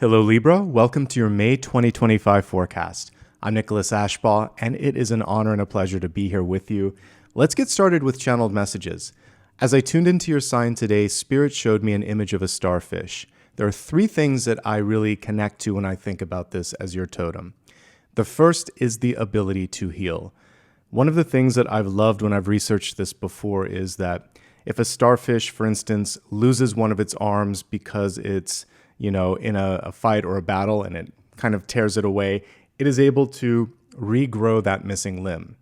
Hello Libra, welcome to your May 2025 forecast. I'm Nicholas Ashbaugh, and it is an honor and a pleasure to be here with you. Let's get started with channeled messages. As I tuned into your sign today, Spirit showed me an image of a starfish. There are three things that I really connect to when I think about this as your totem. The first is the ability to heal. One of the things that I've loved when I've researched this before is that if a starfish, for instance, loses one of its arms because it's in a fight or a battle and it kind of tears it away, it is able to regrow that missing limb.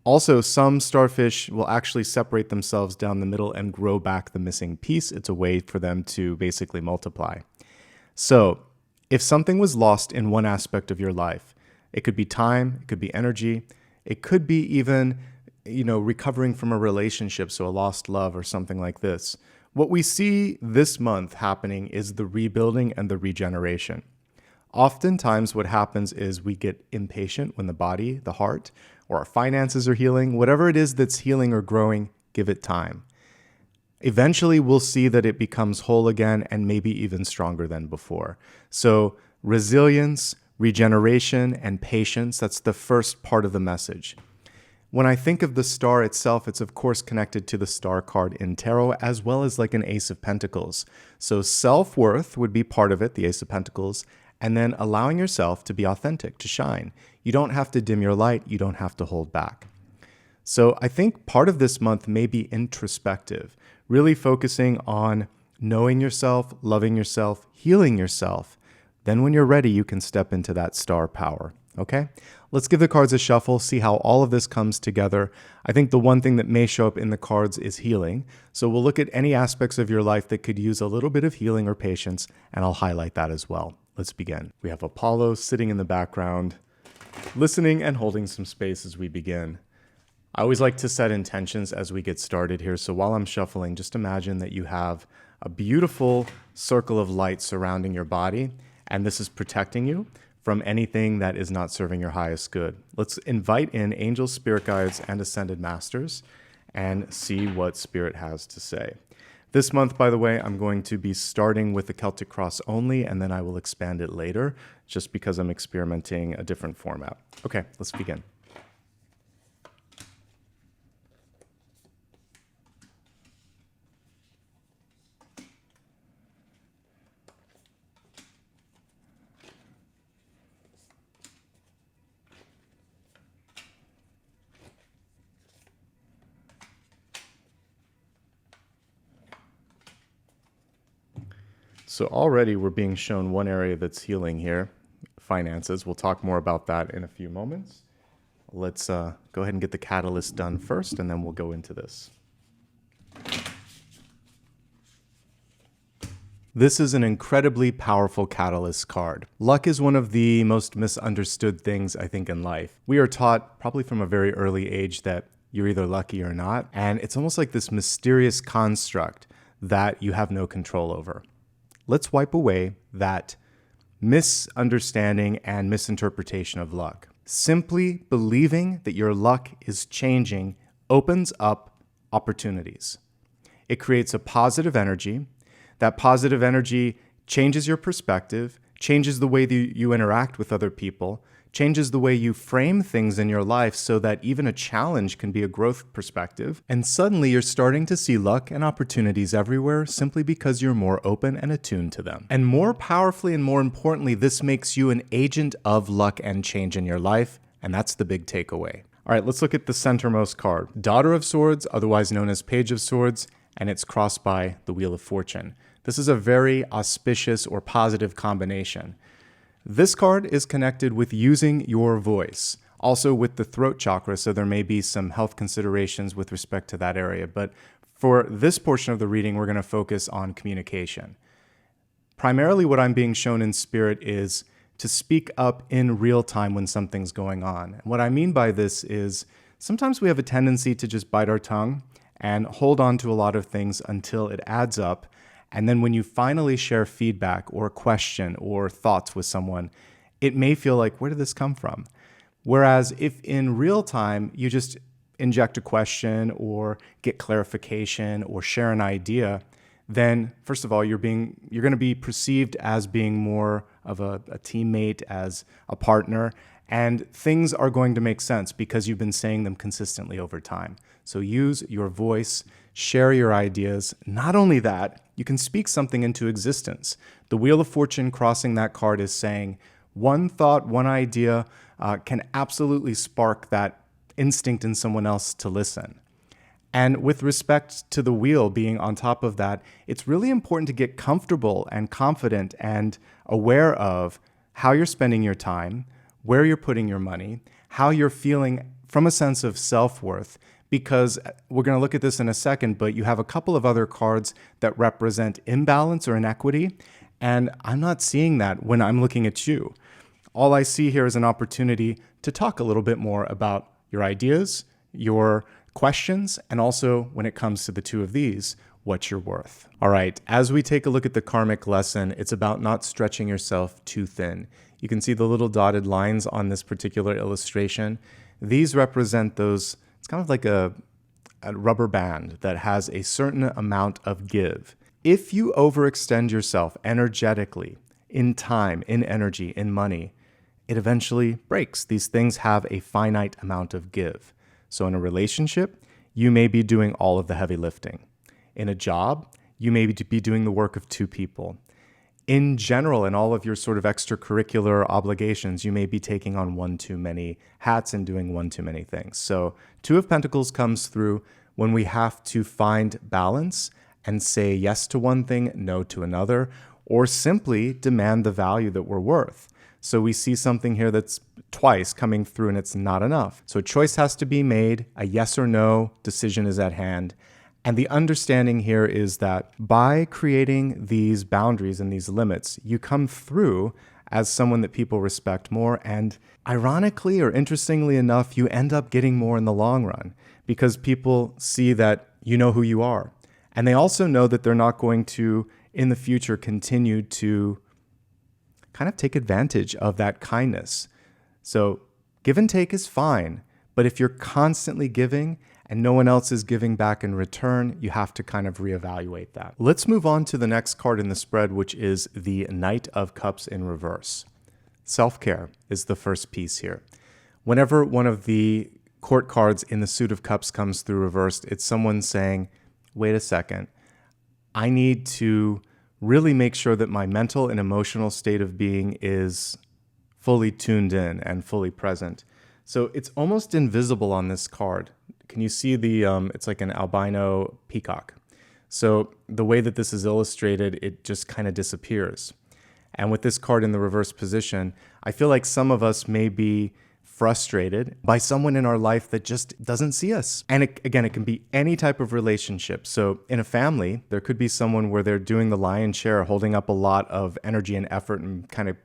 Also, some starfish will actually separate themselves down the middle and grow back the missing piece. It's a way for them to basically multiply. So if something was lost in one aspect of your life, it could be time, it could be energy, it could be even, recovering from a relationship, so a lost love or something like this. What we see this month happening is the rebuilding and the regeneration. Oftentimes what happens is we get impatient when the body, the heart, or our finances are healing. Whatever it is that's healing or growing, give it time. Eventually we'll see that it becomes whole again and maybe even stronger than before. So resilience, regeneration, and patience, that's the first part of the message. When I think of the star itself, it's of course connected to the star card in tarot, as well as like an Ace of Pentacles. So self-worth would be part of it, the Ace of Pentacles, and then allowing yourself to be authentic, to shine. You don't have to dim your light. You don't have to hold back. So I think part of this month may be introspective, really focusing on knowing yourself, loving yourself, healing yourself. Then when you're ready, you can step into that star power. Okay, let's give the cards a shuffle, see how all of this comes together. I think the one thing that may show up in the cards is healing. So we'll look at any aspects of your life that could use a little bit of healing or patience, and I'll highlight that as well. Let's begin. We have Apollo sitting in the background, listening and holding some space as we begin. I always like to set intentions as we get started here. So while I'm shuffling, just imagine that you have a beautiful circle of light surrounding your body, and this is protecting you from anything that is not serving your highest good. Let's invite in angels, spirit guides, and ascended masters and see what Spirit has to say. This month, by the way, I'm going to be starting with the Celtic Cross only, and then I will expand it later, just because I'm experimenting a different format. Okay, let's begin. So already we're being shown one area that's healing here, finances. We'll talk more about that in a few moments. Let's go ahead and get the catalyst done first, and then we'll go into this. This is an incredibly powerful catalyst card. Luck is one of the most misunderstood things, I think, in life. We are taught probably from a very early age that you're either lucky or not, and it's almost like this mysterious construct that you have no control over. Let's wipe away that misunderstanding and misinterpretation of luck. Simply believing that your luck is changing opens up opportunities. It creates a positive energy. That positive energy changes your perspective, changes the way that you interact with other people, changes the way you frame things in your life so that even a challenge can be a growth perspective. And suddenly you're starting to see luck and opportunities everywhere simply because you're more open and attuned to them. And more powerfully and more importantly, this makes you an agent of luck and change in your life. And that's the big takeaway. All right, let's look at the centermost card. Daughter of Swords, otherwise known as Page of Swords, and it's crossed by the Wheel of Fortune. This is a very auspicious or positive combination. This card is connected with using your voice, also with the throat chakra, so there may be some health considerations with respect to that area. But for this portion of the reading, we're going to focus on communication. Primarily what I'm being shown in Spirit is to speak up in real time when something's going on. And what I mean by this is sometimes we have a tendency to just bite our tongue and hold on to a lot of things until it adds up. And then when you finally share feedback or a question or thoughts with someone, it may feel like, where did this come from? Whereas if in real time, you just inject a question or get clarification or share an idea, then first of all, you're going to be perceived as being more of a teammate, as a partner, and things are going to make sense because you've been saying them consistently over time. So use your voice, share your ideas. Not only that, you can speak something into existence. The Wheel of Fortune crossing that card is saying one thought, one idea can absolutely spark that instinct in someone else to listen. And with respect to the wheel being on top of that, it's really important to get comfortable and confident and aware of how you're spending your time, where you're putting your money, how you're feeling from a sense of self-worth, because we're going to look at this in a second, but you have a couple of other cards that represent imbalance or inequity, and I'm not seeing that when I'm looking at you. All I see here is an opportunity to talk a little bit more about your ideas, your questions, and also when it comes to the two of these, what you're worth. All right, as we take a look at the karmic lesson, it's about not stretching yourself too thin. You can see the little dotted lines on this particular illustration. These represent those, it's kind of like a rubber band that has a certain amount of give. If you overextend yourself energetically, in time, in energy, in money, it eventually breaks. These things have a finite amount of give. So in a relationship, you may be doing all of the heavy lifting. In a job, you may be doing the work of two people. In general, in all of your sort of extracurricular obligations, you may be taking on one too many hats and doing one too many things. So Two of Pentacles comes through when we have to find balance and say yes to one thing, no to another, or simply demand the value that we're worth. So we see something here that's twice coming through and it's not enough. So a choice has to be made, a yes or no decision is at hand. And the understanding here is that by creating these boundaries and these limits, you come through as someone that people respect more. And ironically or interestingly enough, you end up getting more in the long run because people see that you know who you are. And they also know that they're not going to, in the future, continue to kind of take advantage of that kindness. So give and take is fine, but if you're constantly giving and no one else is giving back in return, you have to kind of reevaluate that. Let's move on to the next card in the spread, which is the Knight of Cups in reverse. Self-care is the first piece here. Whenever one of the court cards in the suit of cups comes through reversed, it's someone saying, wait a second, I need to really make sure that my mental and emotional state of being is fully tuned in and fully present. So it's almost invisible on this card. Can you see it's like an albino peacock. So the way that this is illustrated, it just kind of disappears. And with this card in the reverse position, I feel like some of us may be frustrated by someone in our life that just doesn't see us. And it can be any type of relationship. So in a family, there could be someone where they're doing the lion's share, holding up a lot of energy and effort and kind of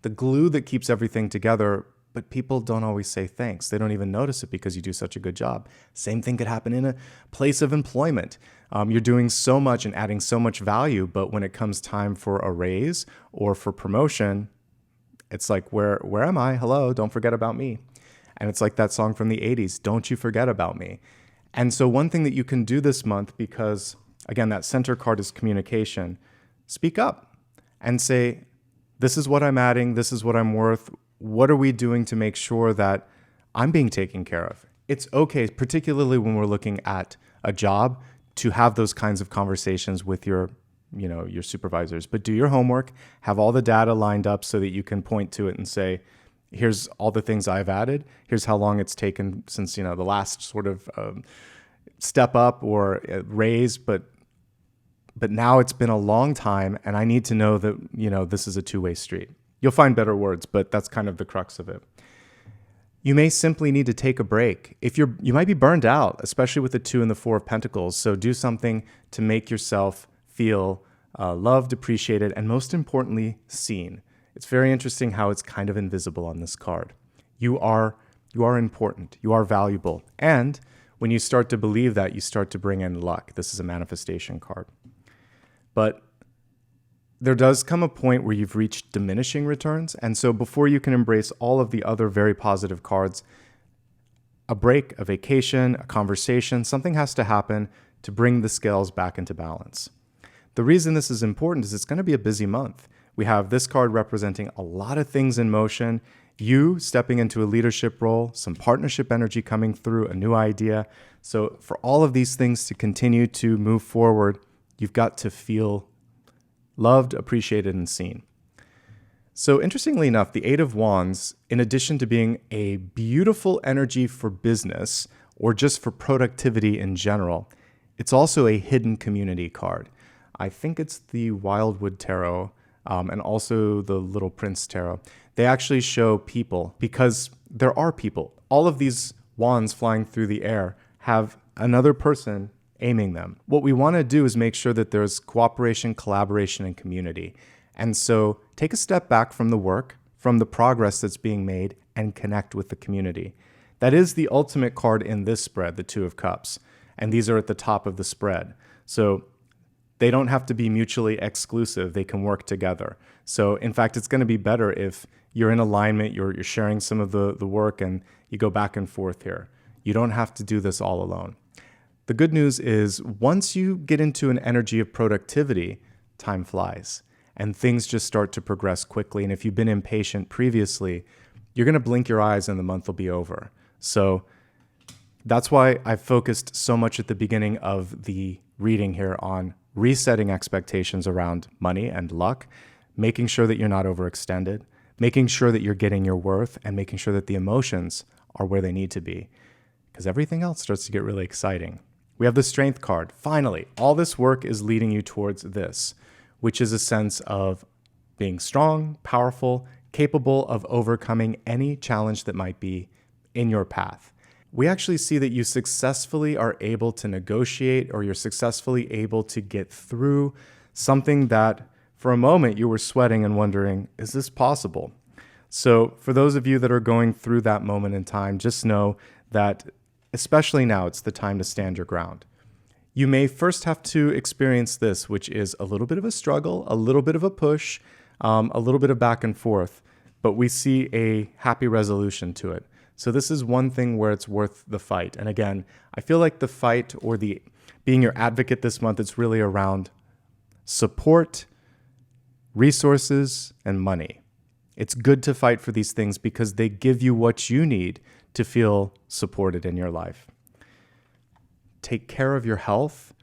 the glue that keeps everything together, but people don't always say thanks. They don't even notice it because you do such a good job. Same thing could happen in a place of employment. You're doing so much and adding so much value, but when it comes time for a raise or for promotion, it's like, where am I? Hello, don't forget about me. And it's like that song from the 80s, Don't You Forget About Me. And so one thing that you can do this month, because again, that center card is communication, speak up and say, this is what I'm adding, this is what I'm worth. What are we doing to make sure that I'm being taken care of? It's okay, particularly when we're looking at a job, to have those kinds of conversations with your supervisors, but do your homework, have all the data lined up so that you can point to it and say, here's all the things I've added. Here's how long it's taken since, the last sort of step up or raise, but now it's been a long time and I need to know that, this is a two-way street. You'll find better words, but that's kind of the crux of it. You may simply need to take a break. You might be burned out, especially with the 2 and the 4 of Pentacles. So do something to make yourself feel loved, appreciated, and most importantly, seen. It's very interesting how it's kind of invisible on this card. You are important. You are valuable. And when you start to believe that, you start to bring in luck. This is a manifestation card. But there does come a point where you've reached diminishing returns. And so before you can embrace all of the other very positive cards, a break, a vacation, a conversation, something has to happen to bring the scales back into balance. The reason this is important is it's going to be a busy month. We have this card representing a lot of things in motion, you stepping into a leadership role, some partnership energy coming through, a new idea. So for all of these things to continue to move forward, you've got to feel loved, appreciated, and seen. So interestingly enough, the Eight of Wands, in addition to being a beautiful energy for business or just for productivity in general, it's also a hidden community card. I think it's the Wildwood Tarot and also the Little Prince Tarot. They actually show people because there are people. All of these wands flying through the air have another person aiming them. What we want to do is make sure that there's cooperation, collaboration, and community. And so take a step back from the work, from the progress that's being made, and connect with the community. That is the ultimate card in this spread, the Two of Cups. And these are at the top of the spread. So they don't have to be mutually exclusive. They can work together. So in fact, it's going to be better if you're in alignment, you're sharing some of the work, and you go back and forth here. You don't have to do this all alone. The good news is once you get into an energy of productivity, time flies and things just start to progress quickly. And if you've been impatient previously, you're going to blink your eyes and the month will be over. So that's why I focused so much at the beginning of the reading here on resetting expectations around money and luck, making sure that you're not overextended, making sure that you're getting your worth, and making sure that the emotions are where they need to be, because everything else starts to get really exciting. We have the Strength card. Finally, all this work is leading you towards this, which is a sense of being strong, powerful, capable of overcoming any challenge that might be in your path. We actually see that you successfully are able to negotiate, or you're successfully able to get through something that for a moment you were sweating and wondering, is this possible? So for those of you that are going through that moment in time, just know that especially now, it's the time to stand your ground. You may first have to experience this, which is a little bit of a struggle, a little bit of a push, a little bit of back and forth, but we see a happy resolution to it. So this is one thing where it's worth the fight. And again, I feel like the fight or the being your advocate this month, it's really around support, resources, and money. It's good to fight for these things because they give you what you need to feel supported in your life. Take care of your health,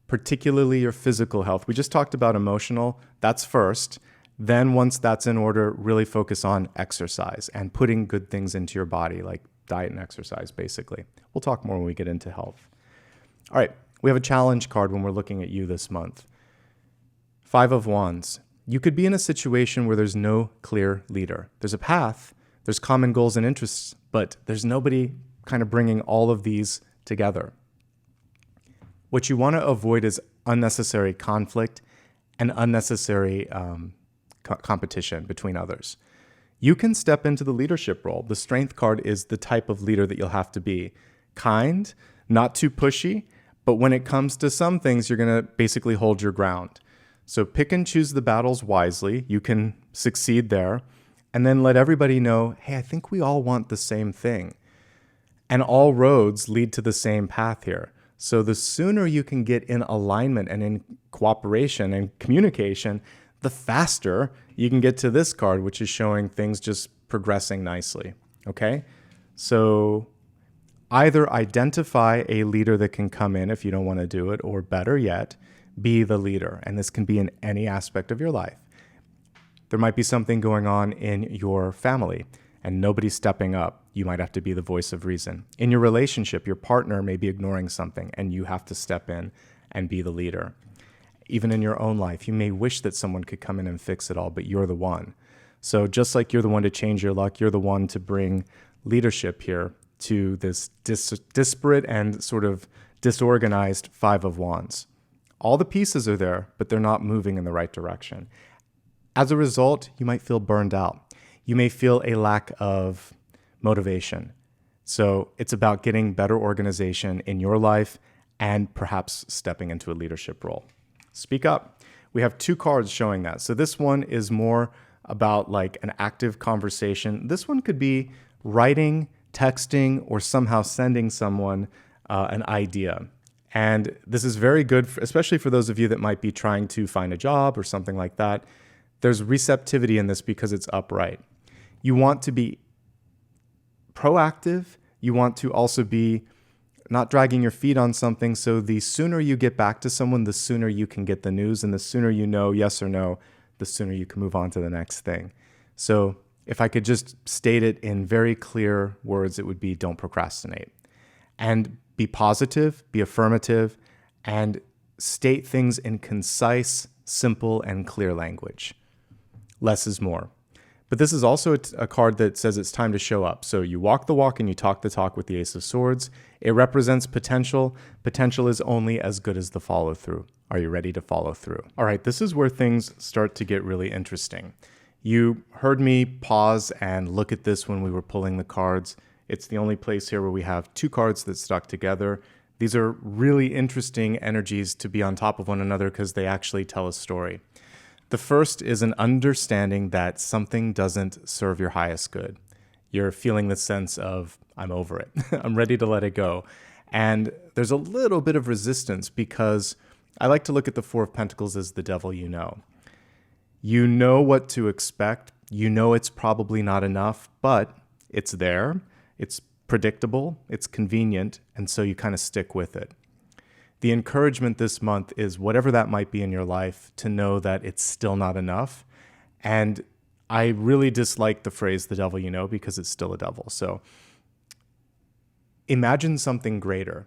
particularly your physical health. We just talked about emotional. That's first. Then once that's in order, really focus on exercise and putting good things into your body, like diet and exercise, basically. We'll talk more when we get into health. All right, we have a challenge card when we're looking at you this month. Five of Wands. You could be in a situation where there's no clear leader. There's a path, there's common goals and interests, but there's nobody kind of bringing all of these together. What you want to avoid is unnecessary conflict and unnecessary competition between others. You can step into the leadership role. The Strength card is the type of leader that you'll have to be. Kind, not too pushy, but when it comes to some things, you're going to basically hold your ground. So pick and choose the battles wisely. You can succeed there. And then let everybody know, hey, I think we all want the same thing. And all roads lead to the same path here. So the sooner you can get in alignment and in cooperation and communication, the faster you can get to this card, which is showing things just progressing nicely. Okay? So either identify a leader that can come in if you don't want to do it, or better yet, be the leader. And this can be in any aspect of your life. There might be something going on in your family and nobody's stepping up. You might have to be the voice of reason. In your relationship, your partner may be ignoring something and you have to step in and be the leader. Even in your own life, you may wish that someone could come in and fix it all, but you're the one. So just like you're the one to change your luck, you're the one to bring leadership here to this disparate and sort of disorganized Five of Wands. All the pieces are there, but they're not moving in the right direction. As a result, you might feel burned out. You may feel a lack of motivation. So it's about getting better organization in your life and perhaps stepping into a leadership role. Speak up. We have two cards showing that. So this one is more about like an active conversation. This one could be writing, texting, or somehow sending someone an idea. And this is very good, especially for those of you that might be trying to find a job or something like that. There's receptivity in this because it's upright. You want to be proactive. You want to also be not dragging your feet on something. So the sooner you get back to someone, the sooner you can get the news. And the sooner you know yes or no, the sooner you can move on to the next thing. So if I could just state it in very clear words, it would be don't procrastinate. And be positive, be affirmative, and state things in concise, simple, and clear language. Less is more. But this is also a card that says it's time to show up. So you walk the walk and you talk the talk with the Ace of Swords. It represents potential. Potential is only as good as the follow through. Are you ready to follow through? All right, this is where things start to get really interesting. You heard me pause and look at this when we were pulling the cards. It's the only place here where we have two cards that stuck together. These are really interesting energies to be on top of one another because they actually tell a story. The first is an understanding that something doesn't serve your highest good. You're feeling the sense of, I'm over it. I'm ready to let it go. And there's a little bit of resistance because I like to look at the Four of Pentacles as the devil you know. You know what to expect. You know it's probably not enough, but it's there. It's predictable. It's convenient. And so you kind of stick with it. The encouragement this month is whatever that might be in your life to know that it's still not enough. And I really dislike the phrase the devil you know because it's still a devil. So imagine something greater.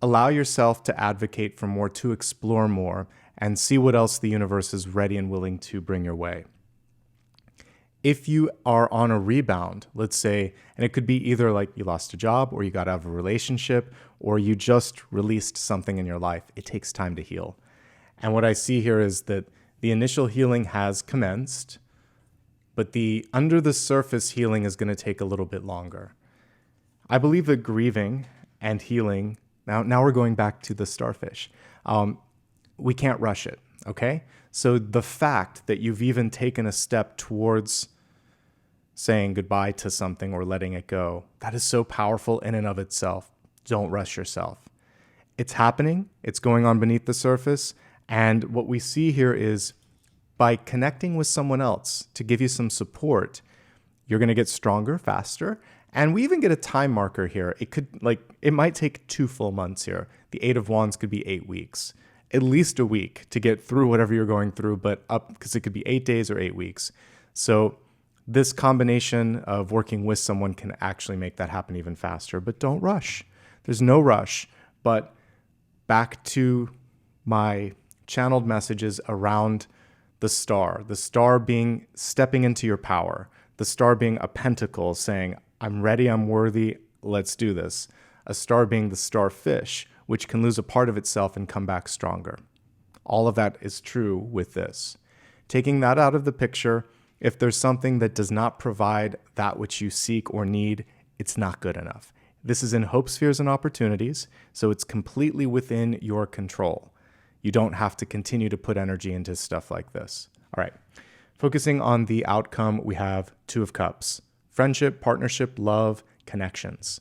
Allow yourself to advocate for more, to explore more, and see what else the universe is ready and willing to bring your way. If you are on a rebound, let's say, and it could be either like you lost a job or you got out of a relationship or you just released something in your life, it takes time to heal. And what I see here is that the initial healing has commenced, but the under the surface healing is going to take a little bit longer. I believe that grieving and healing, now we're going back to the starfish. We can't rush it, okay? So the fact that you've even taken a step towards saying goodbye to something or letting it go, that is so powerful in and of itself. Don't rush yourself. It's happening. It's going on beneath the surface. And what we see here is by connecting with someone else to give you some support, you're going to get stronger, faster. And we even get a time marker here. It might take 2 full months here. The Eight of Wands could be 8 weeks. At least a week to get through whatever you're going through, but up because it could be 8 days or 8 weeks. So this combination of working with someone can actually make that happen even faster, but don't rush. There's no rush. But back to my channeled messages around the star being stepping into your power, the star being a pentacle saying, I'm ready, I'm worthy, let's do this. A star being the starfish, which can lose a part of itself and come back stronger. All of that is true with this. Taking that out of the picture, if there's something that does not provide that which you seek or need, it's not good enough. This is in hope spheres and opportunities, so it's completely within your control. You don't have to continue to put energy into stuff like this. All right, focusing on the outcome, we have Two of Cups. Friendship, partnership, love, connections.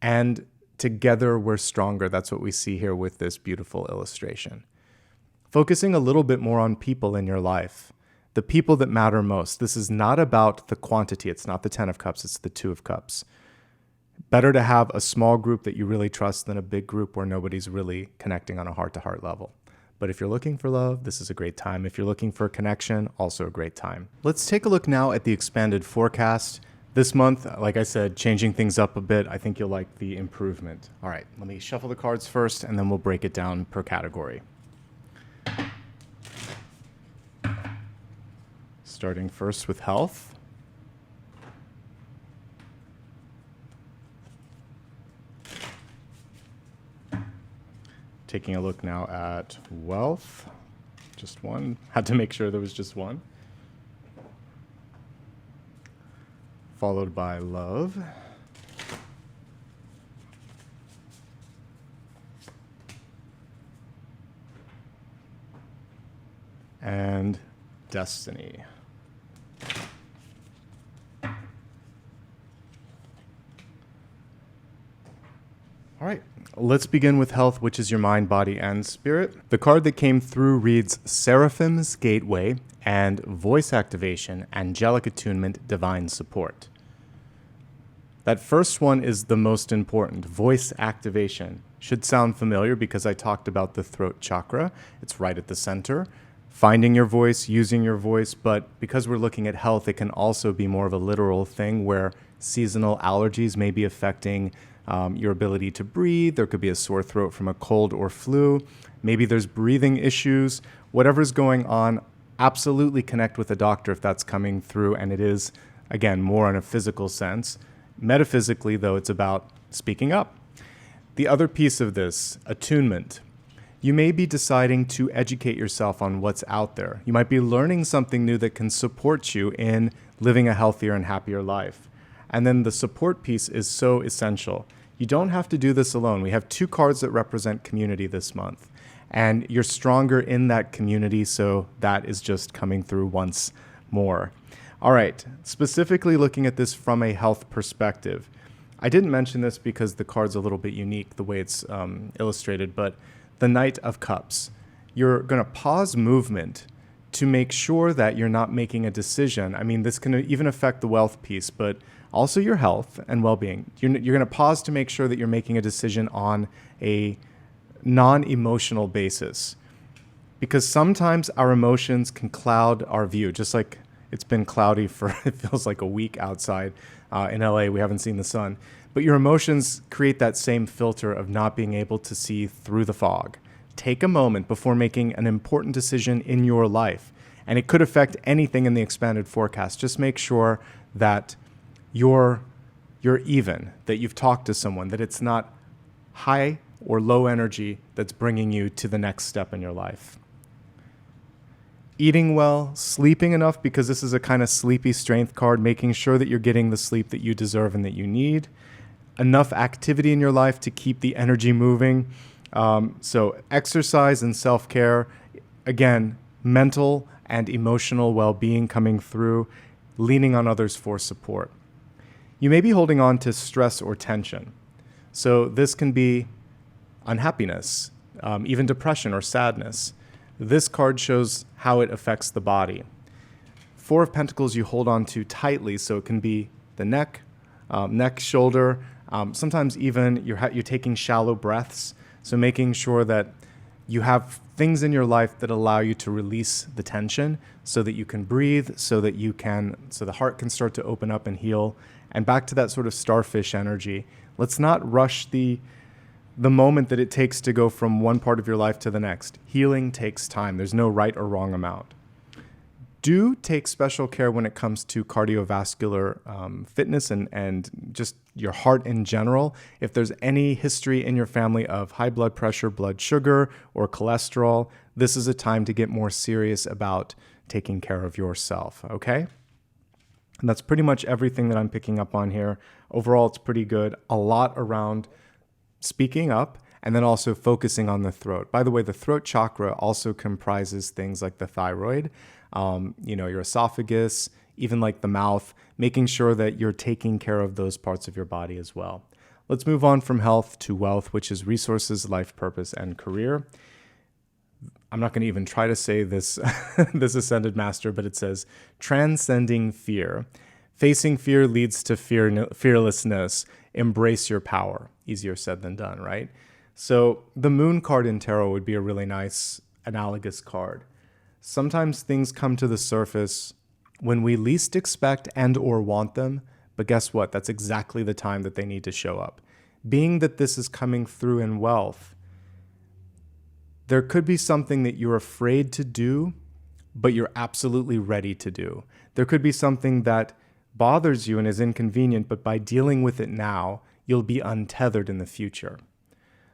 And together we're stronger. That's what we see here with this beautiful illustration. Focusing a little bit more on people in your life, the people that matter most. This is not about the quantity. It's not the 10 of Cups. It's the 2 of Cups. Better to have a small group that you really trust than a big group where nobody's really connecting on a heart-to-heart level. But if you're looking for love, this is a great time. If you're looking for a connection, also a great time. Let's take a look now at the expanded forecast. This month, like I said, changing things up a bit. I think you'll like the improvement. All right, let me shuffle the cards first, and then we'll break it down per category. Starting first with health. Taking a look now at wealth. Just one. Had to make sure there was just one. Followed by love. And destiny. All right, let's begin with health, which is your mind, body, and spirit. The card that came through reads Seraphim's Gateway and Voice Activation, Angelic Attunement, Divine Support. That first one is the most important, voice activation. Should sound familiar because I talked about the throat chakra. It's right at the center. Finding your voice, using your voice, but because we're looking at health, it can also be more of a literal thing where seasonal allergies may be affecting your ability to breathe. There could be a sore throat from a cold or flu. Maybe there's breathing issues. Whatever's going on, absolutely connect with a doctor if that's coming through, and it is, again, more in a physical sense. Metaphysically, though, it's about speaking up. The other piece of this, attunement. You may be deciding to educate yourself on what's out there. You might be learning something new that can support you in living a healthier and happier life. And then the support piece is so essential. You don't have to do this alone. We have 2 cards that represent community this month. And you're stronger in that community, so that is just coming through once more. All right, specifically looking at this from a health perspective. I didn't mention this because the card's a little bit unique, the way it's illustrated, but the Knight of Cups. You're going to pause movement to make sure that you're not making a decision. I mean, this can even affect the wealth piece, but also your health and well-being. You're going to pause to make sure that you're making a decision on a non-emotional basis, because sometimes our emotions can cloud our view, just like it's been cloudy for, it feels like a week outside in LA. We haven't seen the sun. But your emotions create that same filter of not being able to see through the fog. Take a moment before making an important decision in your life. And it could affect anything in the expanded forecast. Just make sure that you're even, that you've talked to someone, that it's not high or low energy that's bringing you to the next step in your life. Eating well, sleeping enough, because this is a kind of sleepy strength card, making sure that you're getting the sleep that you deserve and that you need. Enough activity in your life to keep the energy moving. So exercise and self-care. Again, mental and emotional well-being coming through, leaning on others for support. You may be holding on to stress or tension. So this can be unhappiness, even depression or sadness. This card shows how it affects the body. 4 of Pentacles you hold on to tightly, so it can be the neck, shoulder. Sometimes even you're taking shallow breaths, so making sure that you have things in your life that allow you to release the tension so that you can breathe, so the heart can start to open up and heal. And back to that sort of starfish energy. Let's not rush the moment that it takes to go from one part of your life to the next. Healing takes time. There's no right or wrong amount. Do take special care when it comes to cardiovascular fitness and just your heart in general. If there's any history in your family of high blood pressure, blood sugar, or cholesterol, this is a time to get more serious about taking care of yourself, okay? And that's pretty much everything that I'm picking up on here. Overall, it's pretty good. A lot around speaking up and then also focusing on the throat. By the way, the throat chakra also comprises things like the thyroid, your esophagus, even like the mouth, making sure that you're taking care of those parts of your body as well. Let's move on from health to wealth, which is resources, life purpose, and career. I'm not going to even try to say this, this Ascended Master, but it says, transcending fear. Facing fear leads to fearlessness. Embrace your power. Easier said than done, right? So the Moon card in tarot would be a really nice analogous card. Sometimes things come to the surface when we least expect and or want them, but guess what? That's exactly the time that they need to show up. Being that this is coming through in wealth, there could be something that you're afraid to do, but you're absolutely ready to do. There could be something that bothers you and is inconvenient, but by dealing with it now, you'll be untethered in the future.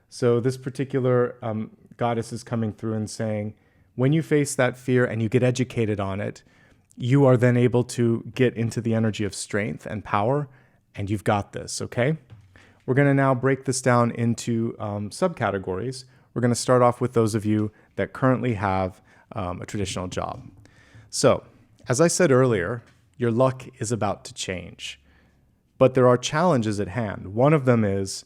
So this particular goddess is coming through and saying, when you face that fear and you get educated on it, you are then able to get into the energy of strength and power, and you've got this, okay? We're going to now break this down into subcategories. We're going to start off with those of you that currently have a traditional job. So, as I said earlier, your luck is about to change, but there are challenges at hand. One of them is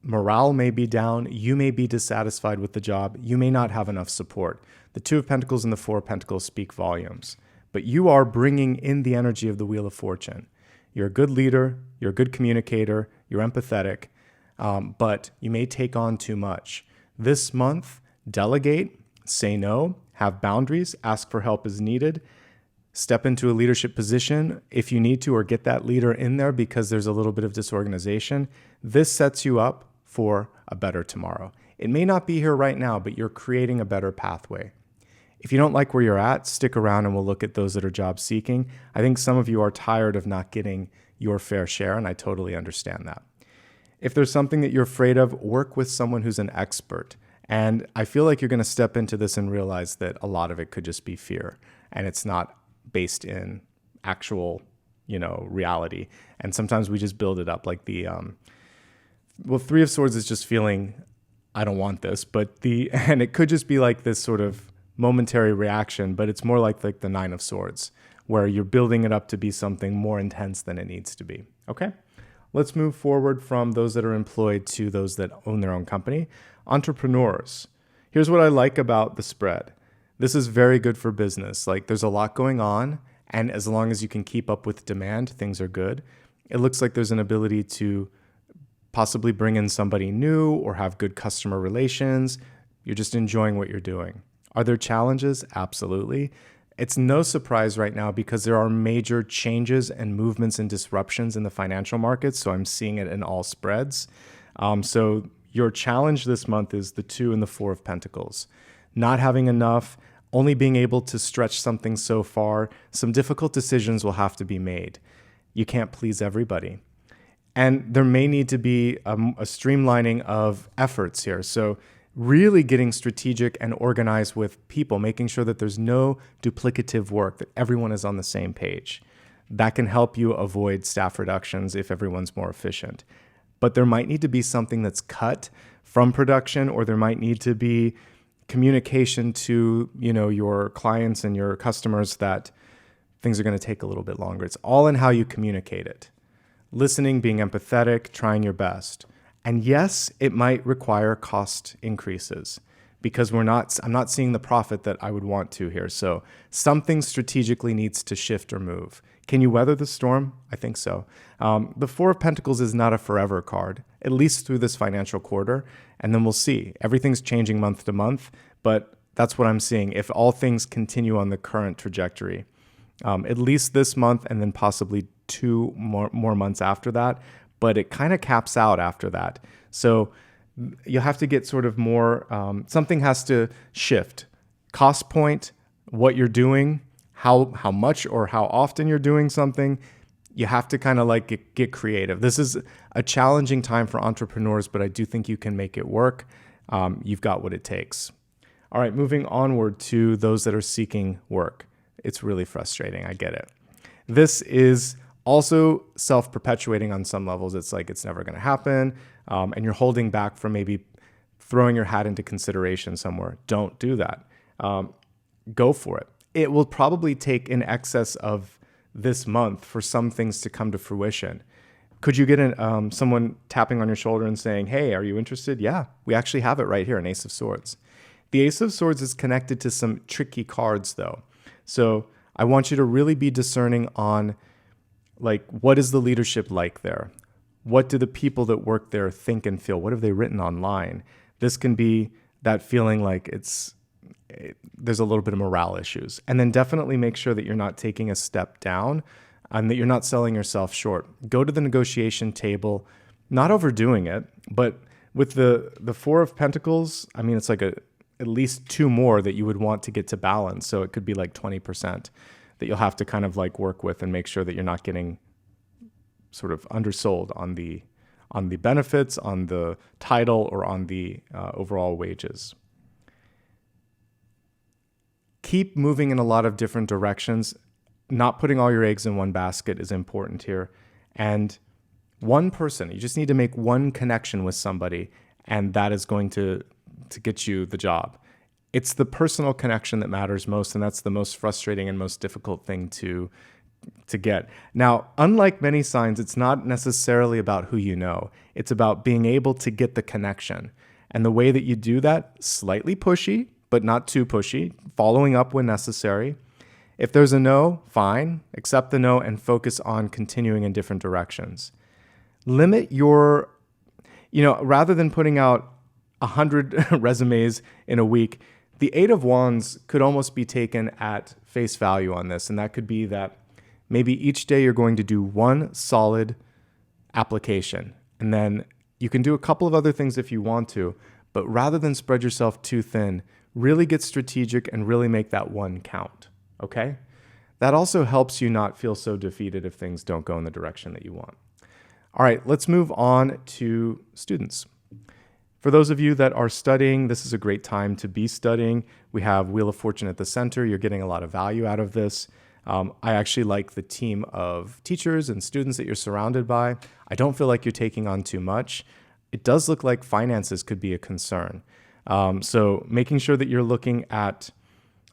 morale may be down. You may be dissatisfied with the job. You may not have enough support. The Two of Pentacles and the Four of Pentacles speak volumes. But you are bringing in the energy of the Wheel of Fortune. You're a good leader. You're a good communicator. You're empathetic. But you may take on too much. This month, delegate, say no, have boundaries, ask for help as needed, step into a leadership position if you need to, or get that leader in there because there's a little bit of disorganization. This sets you up for a better tomorrow. It may not be here right now, but you're creating a better pathway. If you don't like where you're at, stick around and we'll look at those that are job seeking. I think some of you are tired of not getting your fair share, and I totally understand that. If there's something that you're afraid of, work with someone who's an expert. And I feel like you're going to step into this and realize that a lot of it could just be fear, and it's not based in actual, reality. And sometimes we just build it up like Three of Swords is just feeling, I don't want this, and it could just be like this sort of momentary reaction, but it's more like the Nine of Swords, where you're building it up to be something more intense than it needs to be. Okay? Let's move forward from those that are employed to those that own their own company. Entrepreneurs. Here's what I like about the spread. This is very good for business. There's a lot going on, and as long as you can keep up with demand, things are good. It looks like there's an ability to possibly bring in somebody new or have good customer relations. You're just enjoying what you're doing. Are there challenges? Absolutely. It's no surprise right now because there are major changes and movements and disruptions in the financial markets. So I'm seeing it in all spreads. So your challenge this month is the Two and the Four of Pentacles. Not having enough, only being able to stretch something so far. Some difficult decisions will have to be made. You can't please everybody. And there may need to be a streamlining of efforts here. So really getting strategic and organized with people, making sure that there's no duplicative work, that everyone is on the same page. That can help you avoid staff reductions if everyone's more efficient. But there might need to be something that's cut from production, or there might need to be communication to, your clients and your customers that things are going to take a little bit longer. It's all in how you communicate it. Listening, being empathetic, trying your best. And yes, it might require cost increases because I'm not seeing the profit that I would want to here. So something strategically needs to shift or move. Can you weather the storm? I think so. The Four of Pentacles is not a forever card, at least through this financial quarter. And then we'll see. Everything's changing month to month, but that's what I'm seeing. If all things continue on the current trajectory, at least this month and then possibly two more months after that. But it kind of caps out after that. So you'll have to get sort of more, something has to shift. Cost point, what you're doing, how much or how often you're doing something. You have to kind of get creative. This is a challenging time for entrepreneurs, but I do think you can make it work. You've got what it takes. All right, moving onward to those that are seeking work. It's really frustrating. I get it. This is also self-perpetuating on some levels. It's like it's never going to happen, and you're holding back from maybe throwing your hat into consideration somewhere. Don't do that. Go for it. It will probably take in excess of this month for some things to come to fruition. Could you get someone tapping on your shoulder and saying, hey, are you interested? Yeah, we actually have it right here, an Ace of Swords. The Ace of Swords is connected to some tricky cards, though. So I want you to really be discerning on what is the leadership like there? What do the people that work there think and feel? What have they written online? This can be that feeling like there's a little bit of morale issues. And then definitely make sure that you're not taking a step down and that you're not selling yourself short. Go to the negotiation table, not overdoing it, but with the Four of Pentacles, I mean, it's at least two more that you would want to get to balance. So it could be 20%. That you'll have to kind of work with and make sure that you're not getting sort of undersold on the benefits, on the title, or on the overall wages. Keep moving in a lot of different directions. Not putting all your eggs in one basket is important here. And one person, you just need to make one connection with somebody, and that is going to get you the job. It's the personal connection that matters most, and that's the most frustrating and most difficult thing to to get. Now, unlike many signs, it's not necessarily about who you know. It's about being able to get the connection. And the way that you do that, slightly pushy, but not too pushy, following up when necessary. If there's a no, fine, accept the no and focus on continuing in different directions. Limit your, rather than putting out 100 resumes in a week, the Eight of Wands could almost be taken at face value on this. And that could be that maybe each day you're going to do one solid application. And then you can do a couple of other things if you want to, but rather than spread yourself too thin, really get strategic and really make that one count, okay? That also helps you not feel so defeated if things don't go in the direction that you want. All right, let's move on to students. For those of you that are studying, this is a great time to be studying. We have Wheel of Fortune at the center. You're getting a lot of value out of this. I actually like the team of teachers and students that you're surrounded by. I don't feel like you're taking on too much. It does look like finances could be a concern. So making sure that you're looking at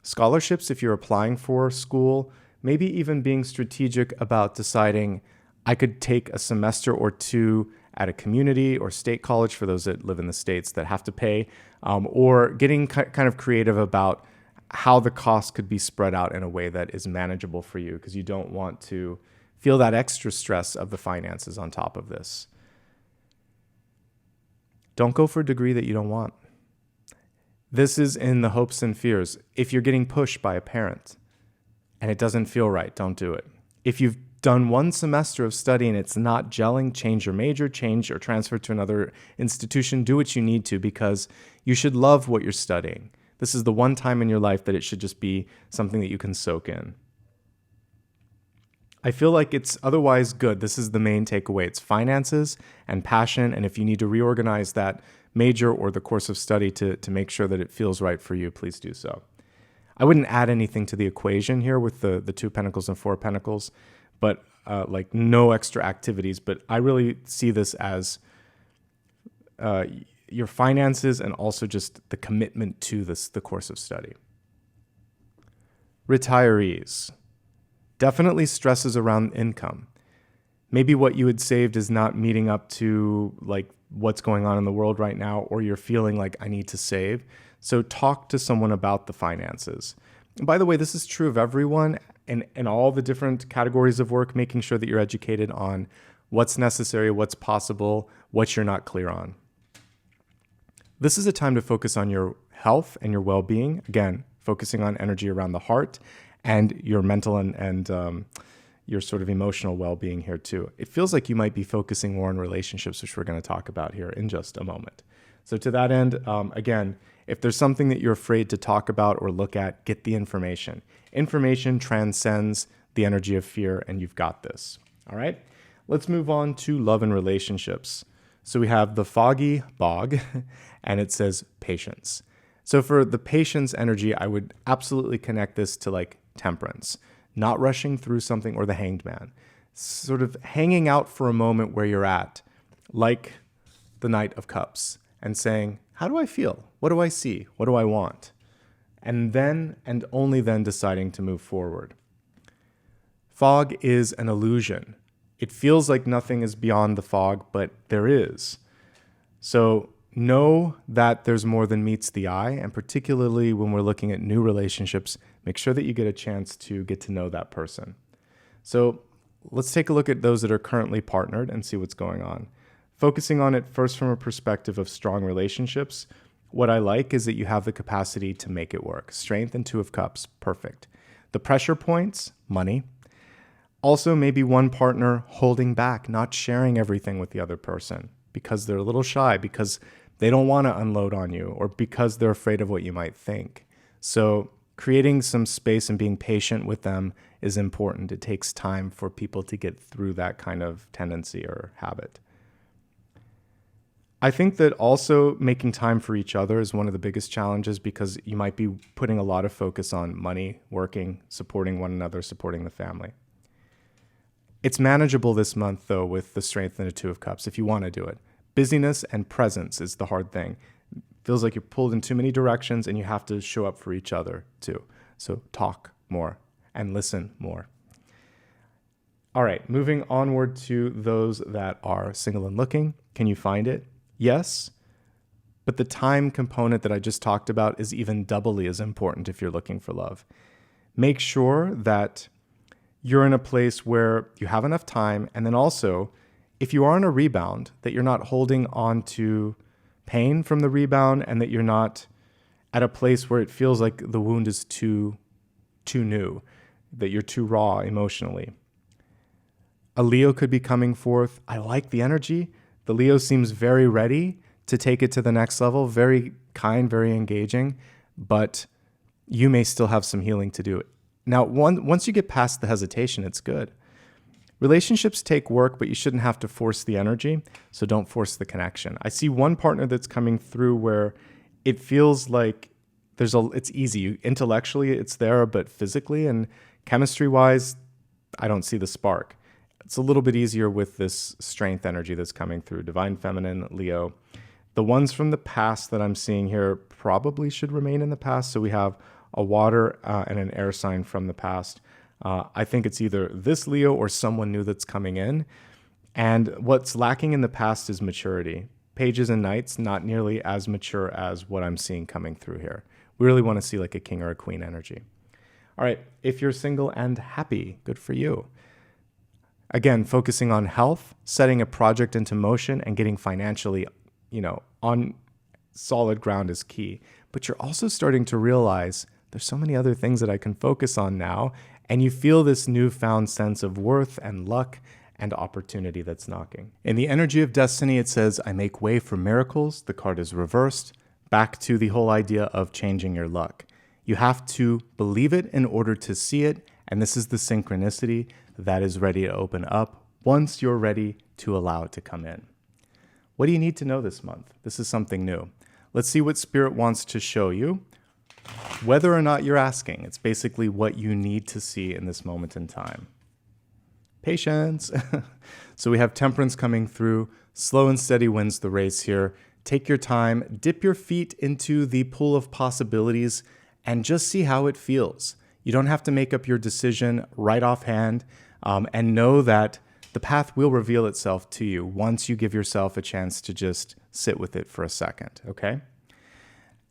scholarships if you're applying for school, maybe even being strategic about deciding I could take a semester or two at a community or state college for those that live in the states that have to pay, or getting kind of creative about how the cost could be spread out in a way that is manageable for you, because you don't want to feel that extra stress of the finances on top of this. Don't go for a degree that you don't want. This is in the hopes and fears. If you're getting pushed by a parent and it doesn't feel right, don't do it. If you've done one semester of study and it's not gelling, change your major, change or transfer to another institution, do what you need to, because you should love what you're studying. This is the one time in your life that it should just be something that you can soak in. I feel like it's otherwise good. This is the main takeaway. It's finances and passion, and if you need to reorganize that major or the course of study to make sure that it feels right for you, please do so. I wouldn't add anything to the equation here with the 2 Pentacles and 4 Pentacles, but like no extra activities. But I really see this as your finances and also just the commitment to the course of study. Retirees. Definitely stresses around income. Maybe what you had saved is not meeting up to like what's going on in the world right now, or you're feeling like I need to save. So talk to someone about the finances. And by the way, this is true of everyone in all the different categories of work, making sure that you're educated on what's necessary, what's possible, what you're not clear on. This is a time to focus on your health and your well-being. Again, focusing on energy around the heart and your mental and your sort of emotional well-being here too. It feels like you might be focusing more on relationships, which we're going to talk about here in just a moment. So to that end, again, if there's something that you're afraid to talk about or look at, get the information. Information transcends the energy of fear, and you've got this. All right? Let's move on to love and relationships. So we have the foggy bog, and it says patience. So for the patience energy, I would absolutely connect this to like temperance, not rushing through something, or the hanged man. Sort of hanging out for a moment where you're at, like the Knight of Cups, and saying, how do I feel? What do I see? What do I want? And then, and only then, deciding to move forward. Fog is an illusion. It feels like nothing is beyond the fog, but there is. So know that there's more than meets the eye, and particularly when we're looking at new relationships, make sure that you get a chance to get to know that person. So let's take a look at those that are currently partnered and see what's going on. Focusing on it first from a perspective of strong relationships, what I like is that you have the capacity to make it work. Strength and 2 of Cups, perfect. The pressure points, money. Also, maybe one partner holding back, not sharing everything with the other person because they're a little shy, because they don't want to unload on you, or because they're afraid of what you might think. So creating some space and being patient with them is important. It takes time for people to get through that kind of tendency or habit. I think that also making time for each other is one of the biggest challenges, because you might be putting a lot of focus on money, working, supporting one another, supporting the family. It's manageable this month, though, with the Strength and the 2 of Cups, if you want to do it. Busyness and presence is the hard thing. It feels like you're pulled in too many directions, and you have to show up for each other, too. So talk more and listen more. All right, moving onward to those that are single and looking. Can you find it? Yes, but the time component that I just talked about is even doubly as important if you're looking for love. Make sure that you're in a place where you have enough time, and then also, if you are in a rebound, that you're not holding on to pain from the rebound, and that you're not at a place where it feels like the wound is too new, that you're too raw emotionally. A Leo could be coming forth. I like the energy. The Leo seems very ready to take it to the next level, very kind, very engaging, but you may still have some healing to do. Now, once you get past the hesitation, it's good. Relationships take work, but you shouldn't have to force the energy, so don't force the connection. I see one partner that's coming through where it feels like it's easy. Intellectually, it's there, but physically and chemistry-wise, I don't see the spark. It's a little bit easier with this strength energy that's coming through. Divine Feminine, Leo. The ones from the past that I'm seeing here probably should remain in the past. So we have a water and an air sign from the past. I think it's either this Leo or someone new that's coming in. And what's lacking in the past is maturity. Pages and Knights, not nearly as mature as what I'm seeing coming through here. We really want to see like a king or a queen energy. All right, if you're single and happy, good for you. Again, focusing on health, setting a project into motion, and getting financially, on solid ground is key. But you're also starting to realize there's so many other things that I can focus on now, and you feel this newfound sense of worth and luck and opportunity that's knocking. In the energy of destiny, it says, I make way for miracles. The card is reversed. Back to the whole idea of changing your luck. You have to believe it in order to see it, and this is the synchronicity that is ready to open up once you're ready to allow it to come in. What do you need to know this month? This is something new. Let's see what Spirit wants to show you. Whether or not you're asking, it's basically what you need to see in this moment in time. Patience. So we have Temperance coming through. Slow and steady wins the race here. Take your time, dip your feet into the pool of possibilities, and just see how it feels. You don't have to make up your decision right offhand, and know that the path will reveal itself to you once you give yourself a chance to just sit with it for a second, okay?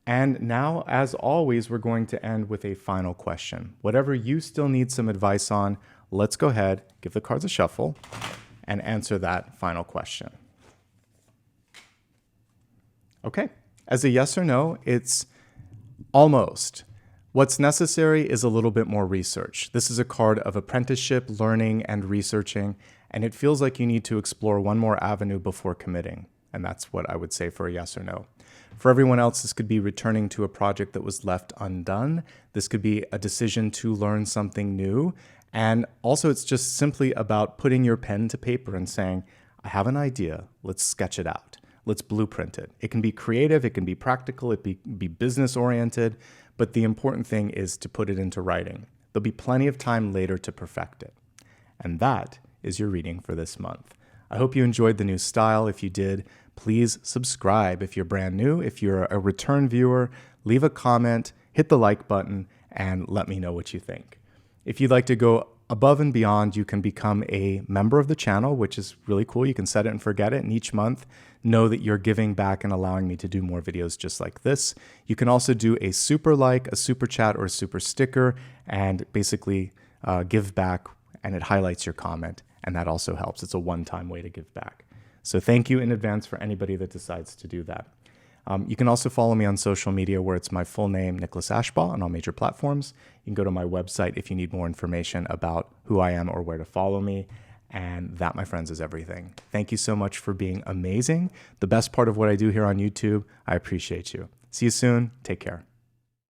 And now, as always, we're going to end with a final question. Whatever you still need some advice on, let's go ahead, give the cards a shuffle, and answer that final question. Okay, as a yes or no, it's almost. What's necessary is a little bit more research. This is a card of apprenticeship, learning, and researching, and it feels like you need to explore one more avenue before committing. And that's what I would say for a yes or no. For everyone else, this could be returning to a project that was left undone. This could be a decision to learn something new. And also, it's just simply about putting your pen to paper and saying, I have an idea, let's sketch it out. Let's blueprint it. It can be creative, it can be practical, it can be business-oriented, but the important thing is to put it into writing. There'll be plenty of time later to perfect it. And that is your reading for this month. I hope you enjoyed the new style. If you did, please subscribe if you're brand new. If you're a return viewer, leave a comment, hit the like button, and let me know what you think. If you'd like to go above and beyond, you can become a member of the channel, which is really cool. You can set it and forget it, and each month know that you're giving back and allowing me to do more videos just like this. You can also do a super like, a super chat, or a super sticker, and basically give back, and it highlights your comment, and that also helps. It's a one-time way to give back. So thank you in advance for anybody that decides to do that. You can also follow me on social media where it's my full name, Nicholas Ashbaugh, on all major platforms. You can go to my website if you need more information about who I am or where to follow me. And that, my friends, is everything. Thank you so much for being amazing. The best part of what I do here on YouTube. I appreciate you. See you soon. Take care.